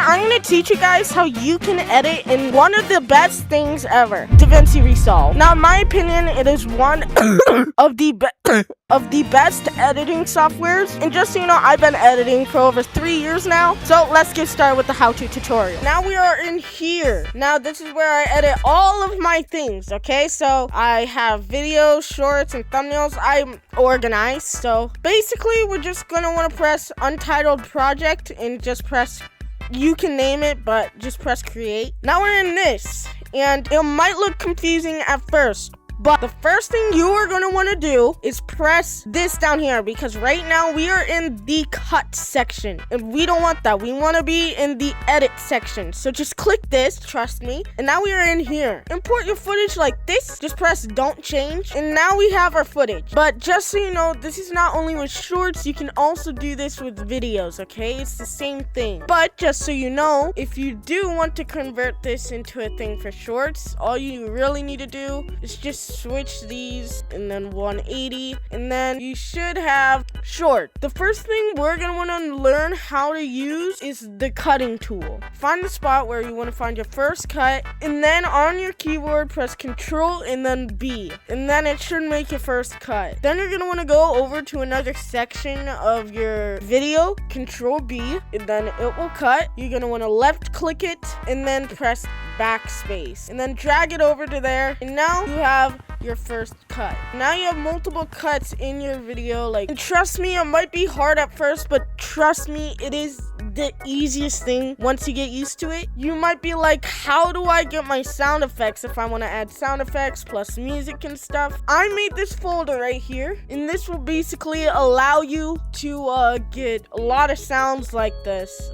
I'm gonna teach you guys how you can edit in one of the best things ever, Davinci Resolve. Now, in my opinion, it is one of the best editing softwares. And just so you know, I've been editing for over 3 years now. So let's get started with the how-to tutorial. Now we are in here. Now this is where I edit all of my things, okay? So I have videos, shorts, and thumbnails. I'm organized. So basically, we're just gonna want to press Untitled Project and just press, you can name it, but just press create. Now we're in this, and it might look confusing at first, but the first thing you are going to want to do is press this down here, because right now we are in the cut section and we don't want that. We want to be in the edit section. So just click this, trust me. And now we are in here. Import your footage like this. Just press don't change. And now we have our footage. But just so you know, this is not only with shorts, you can also do this with videos, okay? It's the same thing. But just so you know, if you do want to convert this into a thing for shorts, all you really need to do is just switch these and then 180, and then you should have short. The first thing we're gonna want to learn how to use is the cutting tool. Find the spot where you want to find your first cut, and then on your keyboard press Control and then B, and then it should make your first cut. Then you're gonna want to go over to another section of your video, Control B, and then it will cut. You're gonna want to left click it and then press backspace, and then drag it over to there, and now you have your first cut. Now you have multiple cuts in your video, and trust me, it might be hard at first, but trust me, it is the easiest thing once you get used to it. You might be like, how do I get my sound effects if I want to add sound effects plus music and stuff? I made this folder right here, and this will basically allow you to get a lot of sounds like this.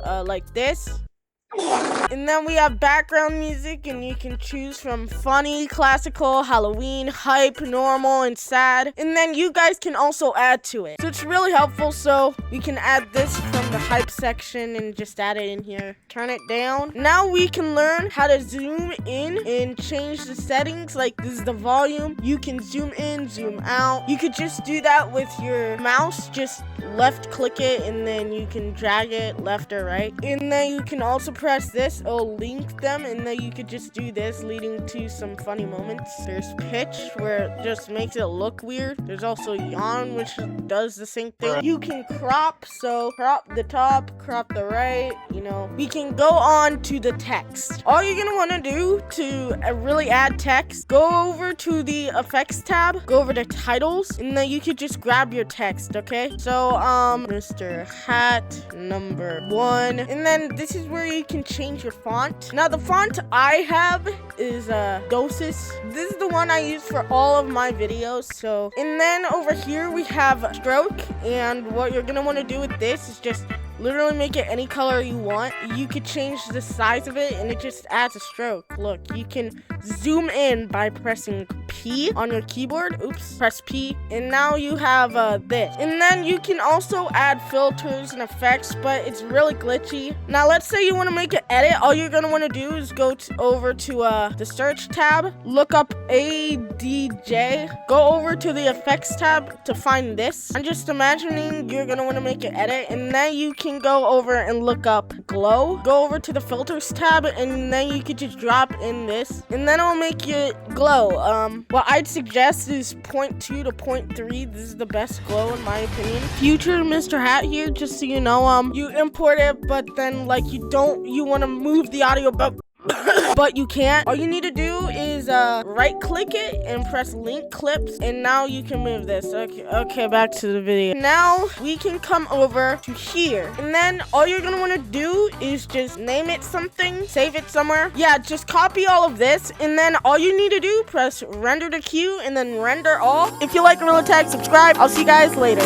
And then we have background music, and you can choose from funny, classical, Halloween, hype, normal, and sad. And then you guys can also add to it. So it's really helpful. So we can add this from the hype section and just add it in here. Turn it down. Now we can learn how to zoom in and change the settings. Like this is the volume. You can zoom in, zoom out. You could just do that with your mouse. Just left click it, and then you can drag it left or right. And then you can also press this, it'll link them, and then you could just do this, leading to some funny moments. There's pitch, where it just makes it look weird. There's also yawn, which does the same thing. You can crop, so crop the top, crop the right, We can go on to the text. All you're gonna want to do to really add text, go over to the effects tab, go over to titles, and then you could just grab your text, okay? So, Mr. Hat #1, and then this is where you can change your font. Now the font I have is Dosis. This is the one I use for all of my videos. So, and then over here we have stroke, and what you're gonna want to do with this is just literally make it any color you want. You could change the size of it, and it just adds a stroke. Look, you can zoom in by pressing P on your keyboard. Oops, press P, and now you have this. And then you can also add filters and effects, but it's really glitchy. Now let's say you want to make an edit. All you're gonna want to do is go over to the search tab, look up ADJ, go over to the effects tab to find this. I'm just imagining you're gonna want to make an edit, and then you can go over and look up glow. Go over to the filters tab, and then you could just drop in this, and then it'll make it glow. What I'd suggest is 0.2 to 0.3. This is the best glow in my opinion. Future Mr. Hat here, just so you know, you import it, but then you want to move the audio, but you can't. All you need to do is right click it and press link clips, and now you can move this. Okay, back to the video. Now we can come over to here, and then all you're gonna want to do is just name it something, save it somewhere. Yeah, just copy all of this, and then all you need to do, press render to queue and then render all. If you like Gorilla Tag, subscribe. I'll see you guys later.